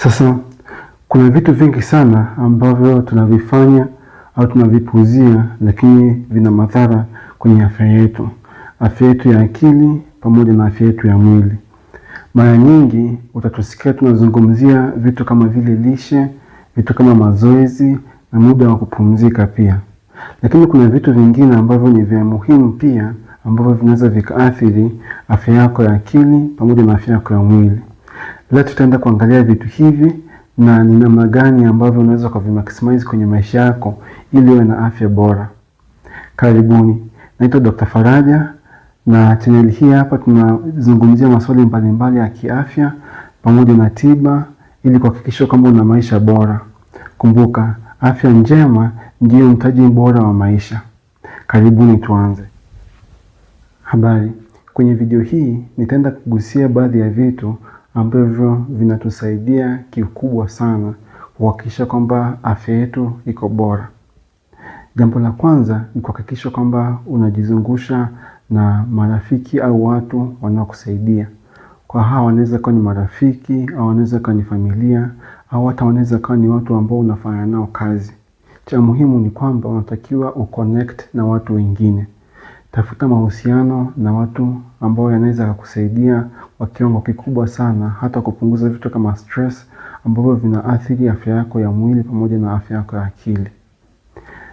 Sasa kuna vitu vingi sana ambavyo tunavifanya au tunavipuuzia, lakini vina madhara kwenye afya yetu ya akili pamoja na afya yetu ya mwili. Mara nyingi utatusikia tunazungumzia vitu kama vile lishe, vitu kama mazoezi na muda wa kupumzika pia. Lakini kuna vitu vingine ambavyo ni vya muhimu pia ambavyo vinaweza vikaathiri afya yako ya akili pamoja na afya yako ya mwili. Leo tutaenda kuangalia vitu hivi na ni namna gani ambavyo unaweza kuvimaximize kwenye maisha yako ili uwe na afya bora. Karibuni. Naitwa Dr. Faraja na channel hii hapa tunazungumzia maswali mbalimbali ya kiafya pamoja na tiba ili kuhakikisha kwamba una maisha bora. Kumbuka, afya njema ndiyo mtaji bora wa maisha. Karibuni tuanze. Habari. Kwenye video hii nitaenda kugusia baadhi ya vitu ambavyo vinatusaidia kikubwa sana kuhakikisha kwamba afya yetu iko bora. Jambo la kwanza ni kuhakikisha kwamba unajizungusha na marafiki au watu wanaokusaidia. Kwa hawa wanaweza kuwa ni marafiki, au wanaweza kuwa ni familia, au hata wanaweza kuwa ni watu ambao unafanya nao kazi. Cha muhimu ni kwamba unatakiwa uconnect na watu wengine. Tafuta mahusiano na watu ambao yanaweza kukusaidia kwa kiwango kikubwa sana, hata kupunguza vitu kama stress ambavyo vinaathiri afya yako ya mwili pamoja na afya yako ya akili.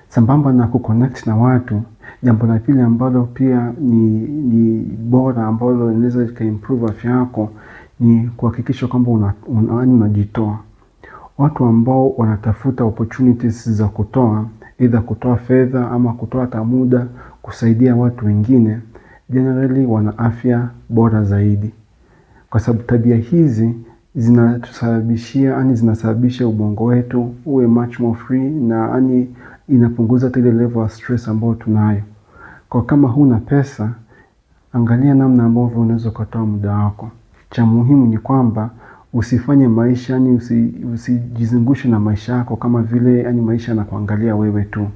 Sambamba na kuconnect na watu, jambo la pili ambalo pia ni bora ambalo linaweza likaimprove afya yako ni kuhakikisha kwamba unajitoa. Watu ambao wanatafuta opportunities za kutoa, either kutoa fedha ama kutoa hata muda kusaidia watu wengine, generally wana afya bora zaidi. Kwa sababu tabia hizi zinasababisha ubongo wetu uwe much more free na inapunguza ile level of stress ambayo tunayo. Kwa kama huna pesa, angalia namna ambavyo unaweza kutoa muda wako. Cha muhimu ni kwamba usifanye maisha, usijizungushe na maisha yako kama vile maisha yanakuangalia wewe tu.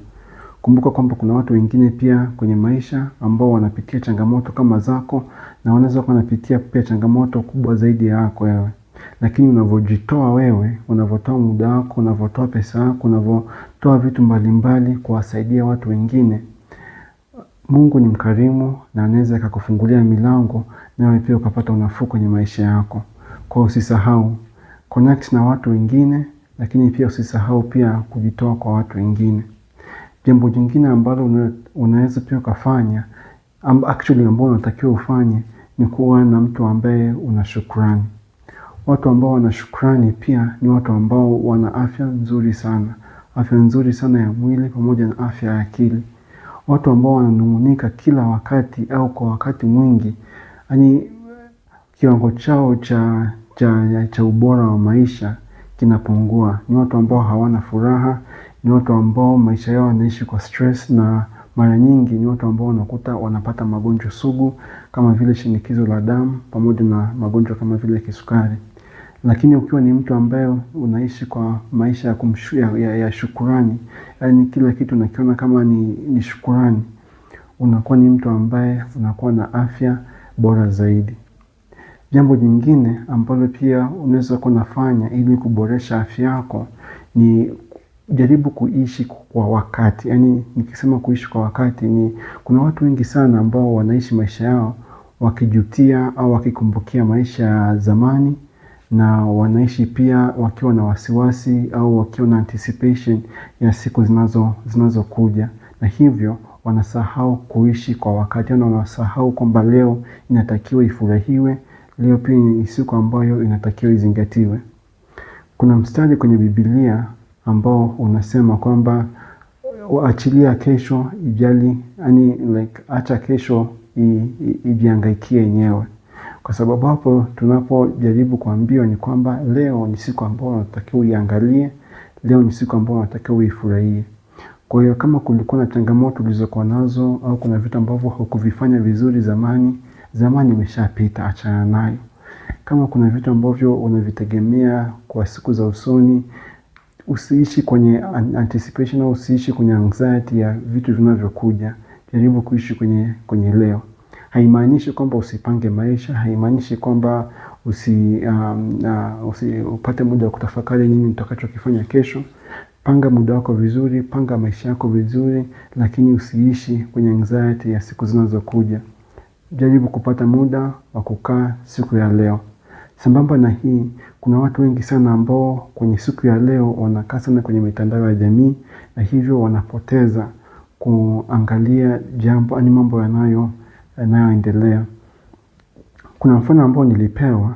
Kumbuka kwamba kuna watu wengine pia kwenye maisha ambao wanapitia changamoto kama zako, na wanaweza kuwa wanapitia pia changamoto kubwa zaidi yako wewe. Lakini unavyojitoa wewe, unavyotoa muda wako, unavyotoa pesa yako, unavyotoa vitu mbalimbali kuwasaidia watu wengine, Mungu ni mkarimu na anaweza akakufungulia milango na wewe pia ukapata unafuu kwenye maisha yako. Kwa usisahau connect na watu wengine, lakini pia usisahau pia kujitoa kwa watu wengine. Jambo jingine ambalo unaweza pia kufanya, ambao unatakiwa ufanye, ni kuwa na mtu ambaye una shukrani. Watu ambao wana shukrani pia ni watu ambao wana afya nzuri sana. Afya nzuri sana ya mwili pamoja na afya ya akili. Watu ambao wananung'unika kila wakati au kwa wakati mwingi, kiwango chao cha ubora wa maisha kinapungua. Ni watu ambao hawana furaha, ni watu ambao maisha yao yanaishi kwa stress, na mara nyingi ni watu ambao unakuta wanapata magonjwa sugu kama vile shinikizo la damu pamoja na magonjwa kama vile kisukari. Lakini ukiwa ni mtu ambaye unaishi kwa maisha ya shukrani, kila kitu unakiona kama ni shukrani, unakuwa ni mtu ambaye unakuwa na afya bora zaidi. Jambo jingine ambalo pia unaweza kunafanya ili kuboresha afya yako ni jaribu kuishi kwa wakati. Nikisema kuishi kwa wakati, kuna watu wengi sana ambao wanaishi maisha yao wakijutia au wakikumbukia maisha ya zamani, na wanaishi pia wakiwa na wasiwasi au wakiwa na anticipation ya siku zinazokuja, na hivyo wanasahau kuishi kwa wakati. Wanasahau kwamba leo inatakiwa ifurahiwe, leo pia ni siku ambayo inatakiwa izingatiwe. Kuna mstari kwenye Biblia ambao unasema kwamba achilia kesho ijali, acha kesho ijihangaikie yenyewe. Kwa sababu hapo tunapojaribu kuambiwa ni kwamba leo ni siku ambayo unatakiwa uiangalie, leo ni siku ambayo unatakiwa uifurahie. Kwa hiyo kama kulikuwa na changamoto ulizokuwa nazo au kuna vitu ambavyo hukuvifanya vizuri zamani imeshapita, achana nayo. Kama kuna vitu ambavyo unavitegemea kwa siku za usoni, usiishi kwenye anticipation au usiishi kwenye anxiety ya vitu vinavyokuja. Jaribu kuishi kwenye leo. Haimaanishi kwamba usipange maisha, haimaanishi kwamba upate muda wa kutafakari nini utakachokifanya kesho. Panga muda wako vizuri, panga maisha yako vizuri, lakini usiishi kwenye anxiety ya siku zinazokuja. Jaribu kupata muda wa kukaa siku ya leo. Sambamba na hii, kuna watu wengi sana ambao kwenye siku ya leo wanakaa sana kwenye mitandao ya jamii, na hivyo wanapoteza kuangalia jambo ani mambo yanayoendelea. Kuna mfano ambao nilipewa,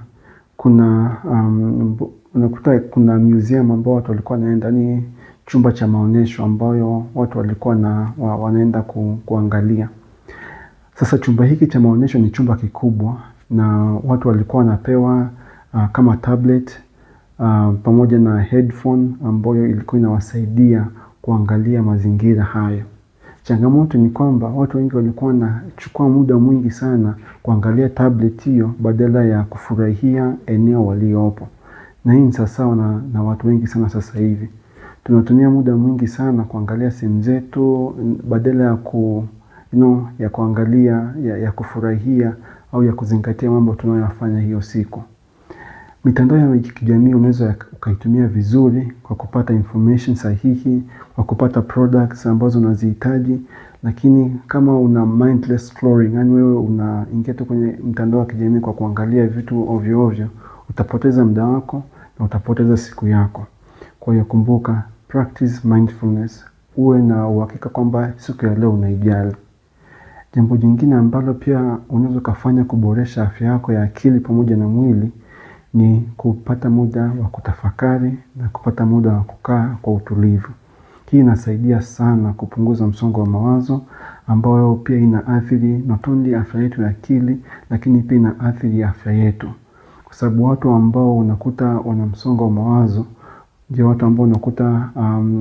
unakuta kuna museum ambao watu walikuwa wanaenda, ni chumba cha maonyesho ambayo watu walikuwa wanaenda kuangalia. Sasa chumba hiki cha maonyesho ni chumba kikubwa, na watu walikuwa wanapewa kama tablet pamoja na headphone ambayo ilikuwa inawasaidia kuangalia mazingira hayo. Changamoto ni kwamba watu wengi walikuwa wanachukua muda mwingi sana kuangalia tablet hiyo badala ya kufurahia eneo waliopo. Na hii ni sawa na watu wengi sana sasa hivi. Tunatumia muda mwingi sana kuangalia simu zetu badala ya kuangalia, ya kufurahia au ya kuzingatia mambo tunayofanya hiyo siku. Mitandao ya kijamii unaweza ukaitumia vizuri kwa kupata information sahihi, kwa kupata products ambazo unazihitaji, lakini kama una mindless scrolling, yani wewe unaingia tu kwenye mitandao ya kijamii kwa kuangalia vitu ovyo ovyo, utapoteza muda wako na utapoteza siku yako. Kwa hiyo kumbuka, practice mindfulness, uwe na uhakika kwamba siku ya leo unaijali. Jambo jingine ambalo pia unaweza kufanya kuboresha afya yako ya akili pamoja na mwili ni kupata muda wa kutafakari na kupata muda wa kukaa kwa utulivu. Hii inasaidia sana kupunguza msongo wa mawazo ambao pia inaathiri not only afya yetu ya akili, lakini pia inaathiri afya yetu. Kwa sababu watu ambao unakuta wana msongo wa mawazo ndio watu ambao unakuta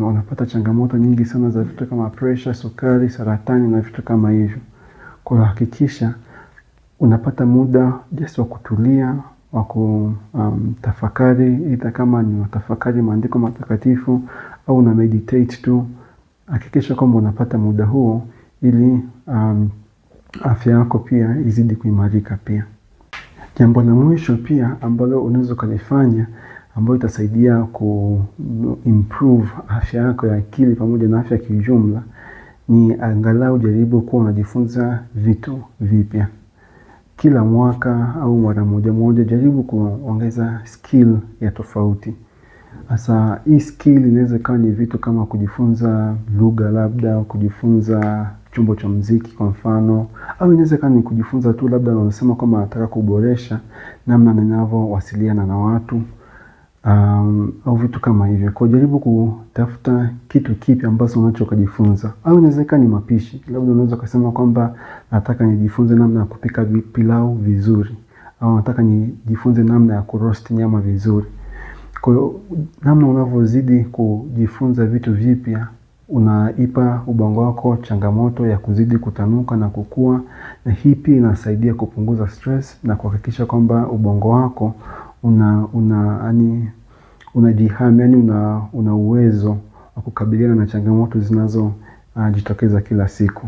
wanapata changamoto nyingi sana za vitu kama pressure, sukari, saratani na vitu kama hivyo. Kwa hakikisha unapata muda just wa kutulia, wa kutafakari, ita kama ni utafakari maandiko matakatifu au una meditate tu. Hakikisha kwamba unapata muda huo ili afya yako pia izidi kuimarika pia. Jambo la mwisho pia ambalo unaweza kulifanya ambayo itasaidia kuimprove afya yako ya akili pamoja na afya kiujumla ni angalau jaribu kuwa unajifunza vitu vipya. Kila mwaka au mara moja jaribu kuongeza skill ya tofauti. Sasa hii skill inaweza kuwa ni vitu kama kujifunza lugha, labda kujifunza chombo cha muziki kwa mfano, au inaweza kuwa ni kujifunza tu labda unasema kama nataka kuboresha namna ninavyowasiliana na watu, au vitu kama hivyo. Kwa jaribu kutafuta kitu kipi ambacho unachojifunza. Au inaweza kuwa ni mapishi. Labda unaweza kusema kwamba nataka nijifunze namna ya kupika pilau vizuri, au nataka nijifunze namna ya kuroast nyama vizuri. Kwa hiyo namna unavyozidi kujifunza vitu vipya, unaipa ubongo wako changamoto ya kuzidi kutanuka na kukua, na hii pia inasaidia kupunguza stress na kuhakikisha kwamba ubongo wako unajihami, yani una uwezo wa kukabiliana na changamoto zinazojitokeza kila siku.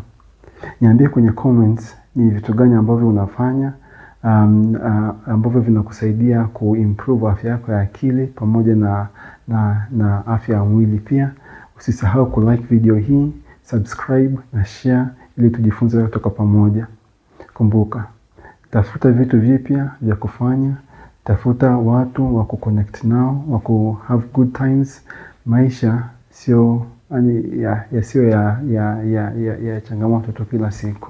Niambie kwenye comments ni vitu gani ambavyo unafanya ambavyo vinakusaidia kuimprove afya yako ya akili pamoja na afya ya mwili pia. Usisahau kulike video hii, subscribe na share ili tujifunze kutoka pamoja. Kumbuka, tafuta vitu vipya vya kufanya, tafuta watu wa kuconnect nao, wa ku have good times. Maisha sio ya changamoto tu kila siku.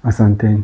Asanteni.